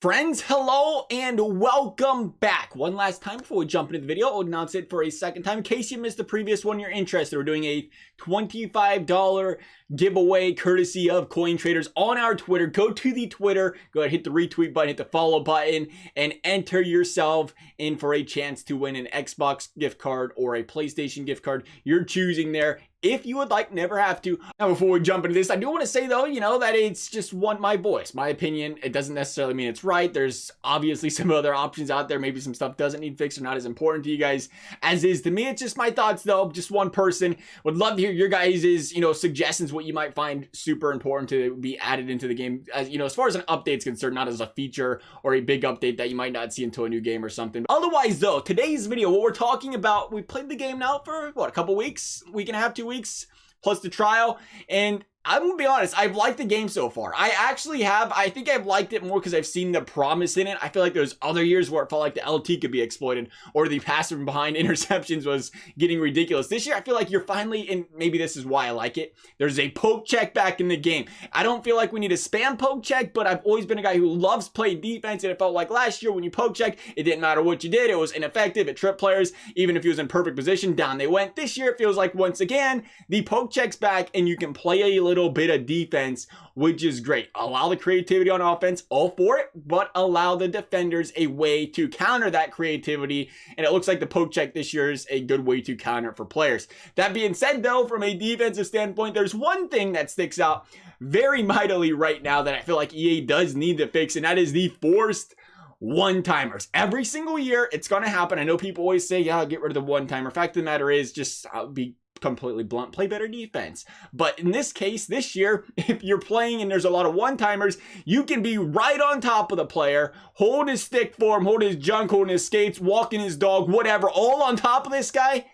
Friends, hello and welcome back. One last time before we jump into the video, I'll announce it for a second time. In case you missed the previous one, you're interested, we're doing a $25 giveaway courtesy of Coin Traders on our Twitter. Go to the Twitter, go ahead, hit the retweet button, hit the follow button, and enter yourself in for a chance to win an Xbox gift card or a PlayStation gift card. You're choosing there. If you would like, never have to. Now, before we jump into this, I do want to say, though, that it's just my voice, my opinion. It doesn't necessarily mean it's right. There's obviously some other options out there. Maybe some stuff doesn't need fixed or not as important to you guys as is to me. It's just my thoughts, though. Just one person. Would love to hear your guys' suggestions, what you might find super important to be added into the game. As far as an update's concerned, not as a feature or a big update that you might not see until a new game or something. Otherwise, though, today's video, what we're talking about, we played the game now for, what, a couple weeks? Week and a half, 2 weeks? Plus the trial, and I'm gonna be honest, I've liked the game so far. I actually have. I think I've liked it more because I've seen the promise in it. I feel like there's other years where it felt like the LT could be exploited or the pass from behind interceptions was getting ridiculous. This year, I feel like you're finally, and maybe this is why I like it, there's a poke check back in the game. I don't feel like we need a spam poke check, but I've always been a guy who loves playing defense, and it felt like last year when you poke check, it didn't matter what you did. It was ineffective. It tripped players. Even if he was in perfect position, down they went. This year, it feels like, once again, the poke check's back, and you can play a little bit of defense, which is great. Allow the creativity on offense, all for it, but allow the defenders a way to counter that creativity, and it looks like the poke check this year is a good way to counter it for players. That being said, though, from a defensive standpoint, there's one thing that sticks out very mightily right now that I feel like EA does need to fix, and that is the forced one-timers. Every single year, it's going to happen. I know people always say, yeah, get rid of the one-timer. Fact of the matter is, just be completely blunt, play better defense. But in this case, this year, if you're playing and there's a lot of one-timers, you can be right on top of the player, hold his stick for him, hold his junk, hold his skates, walking his dog, whatever, all on top of this guy.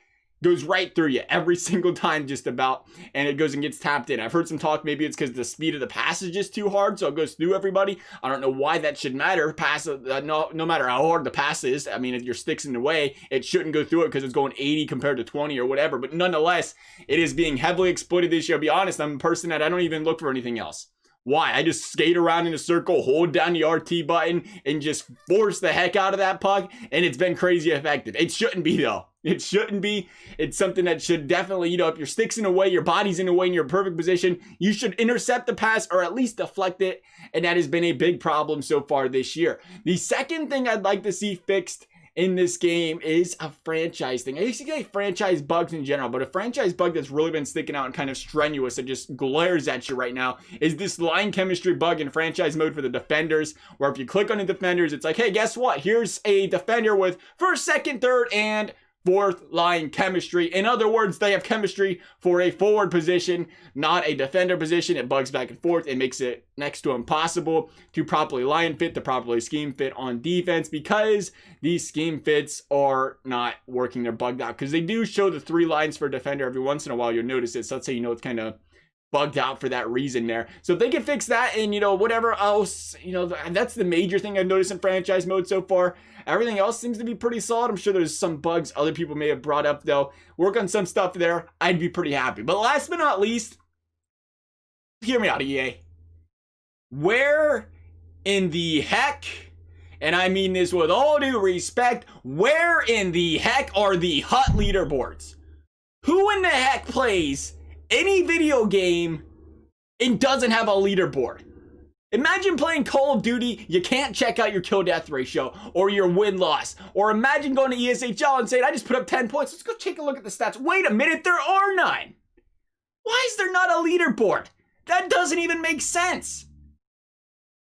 Goes right through you every single time, just about, and it goes and gets tapped in. I've heard some talk, maybe it's because the speed of the pass is just too hard, so it goes through everybody. I don't know why that should matter. No matter how hard the pass is, I mean, if your stick's in the way, it shouldn't go through it because it's going 80 compared to 20 or whatever, but nonetheless, it is being heavily exploited this year. I'll be honest, I'm a person that I don't even look for anything else. Why? I just skate around in a circle, hold down the RT button, and just force the heck out of that puck, and it's been crazy effective. It shouldn't be, though. It shouldn't be. It's something that should definitely, if your stick's in the way, your body's in the way, in your perfect position, you should intercept the pass or at least deflect it, and that has been a big problem so far this year. The second thing I'd like to see fixed in this game is a franchise thing. I used to say franchise bugs in general, but a franchise bug that's really been sticking out and kind of strenuous and just glares at you right now is this line chemistry bug in franchise mode for the defenders, where if you click on the defenders, it's like, hey, guess what? Here's a defender with first, second, third, and fourth line chemistry. In other words, they have chemistry for a forward position, not a defender position. It bugs back and forth. It makes it next to impossible to properly line fit, to properly scheme fit on defense, because these scheme fits are not working. They're bugged out because they do show the 3 lines for a defender every once in a while. You'll notice it. So let's say it's kind of bugged out for that reason there. So if they can fix that and, whatever else, that's the major thing I've noticed in franchise mode so far. Everything else seems to be pretty solid. I'm sure there's some bugs other people may have brought up, though. Work on some stuff there. I'd be pretty happy. But last but not least, hear me out, EA. Where in the heck, and I mean this with all due respect, where in the heck are the HUT leaderboards? Who in the heck plays any video game and doesn't have a leaderboard? Imagine playing Call of Duty, you can't check out your kill death ratio or your win loss. Or imagine going to ESHL and saying, I just put up 10 points. Let's go take a look at the stats. Wait a minute, there are none. Why is there not a leaderboard? That doesn't even make sense.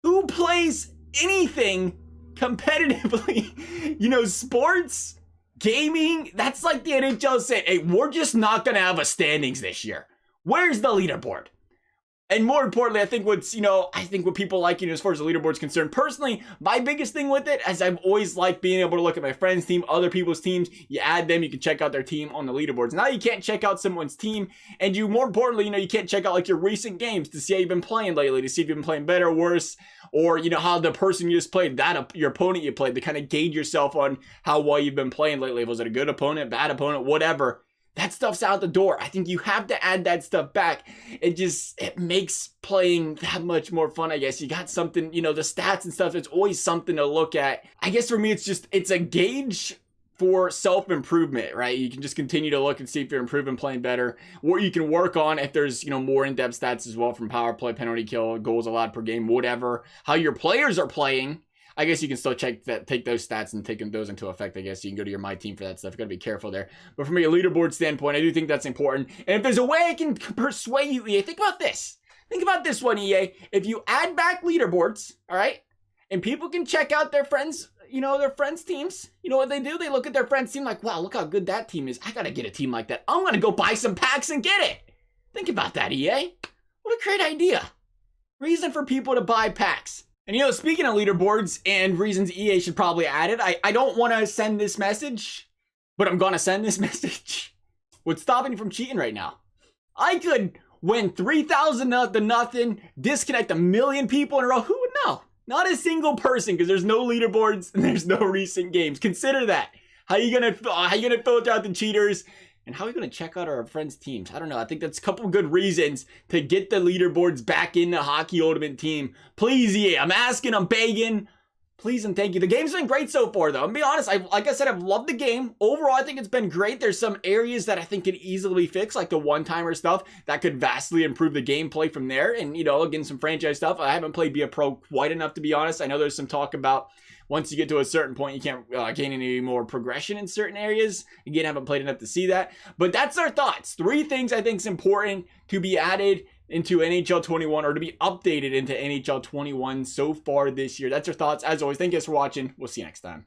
Who plays anything competitively? Sports, gaming, that's like the NHL said, hey, we're just not going to have a standings this year. Where's the leaderboard? And more importantly, I think what people like, as far as the leaderboard's concerned, personally, my biggest thing with it, as I've always liked being able to look at my friends' team, other people's teams, you add them, you can check out their team on the leaderboards. Now you can't check out someone's team, and more importantly, you can't check out like your recent games to see how you've been playing lately, to see if you've been playing better or worse, or how the person you just played, your opponent you played, to kind of gauge yourself on how well you've been playing lately. Was it a good opponent, bad opponent, whatever. that stuff's out the door. I think you have to add that stuff back. It makes playing that much more fun, I guess. You got something, you know, the stats and stuff, it's always something to look at. I guess for me, it's a gauge for self-improvement, right? You can just continue to look and see if you're improving, playing better. What you can work on if there's, you know, more in-depth stats as well from power play, penalty kill, goals allowed per game, whatever. How your players are playing. I guess you can still take those stats and take those into effect. I guess you can go to your My Team for that stuff. You gotta be careful there. But from a leaderboard standpoint, I do think that's important. And if there's a way I can persuade you, EA, think about this. Think about this one, EA. If you add back leaderboards, all right, and people can check out their friends, you know, their friends' teams. You know what they do? They look at their friends' team like, wow, look how good that team is. I gotta get a team like that. I'm gonna go buy some packs and get it. Think about that, EA. What a great idea. Reason for people to buy packs. And you know, speaking of leaderboards and reasons EA should probably add it, I don't want to send this message, but I'm gonna send this message. What's stopping you from cheating right now? I could win 3,000 to nothing, disconnect 1 million people in a row. Who would know? Not a single person, because there's no leaderboards and there's no recent games. Consider that. How you gonna filter out the cheaters? And how are we gonna check out our friends' teams? I don't know. I think that's a couple good reasons to get the leaderboards back into Hockey Ultimate Team. Please, EA, I'm asking, I'm begging. Please and thank you. The game's been great so far, though. I'm gonna be honest. Like I said, I've loved the game. Overall, I think it's been great. There's some areas that I think could easily fix, like the one-timer stuff that could vastly improve the gameplay from there. And, you know, again, some franchise stuff. I haven't played Be a Pro quite enough, to be honest. I know there's some talk about once you get to a certain point, you can't gain any more progression in certain areas. Again, I haven't played enough to see that. But that's our thoughts. 3 things I think is important to be added into NHL 21 or to be updated into NHL 21 so far this year. That's our thoughts. As always, thank you guys for watching. We'll see you next time.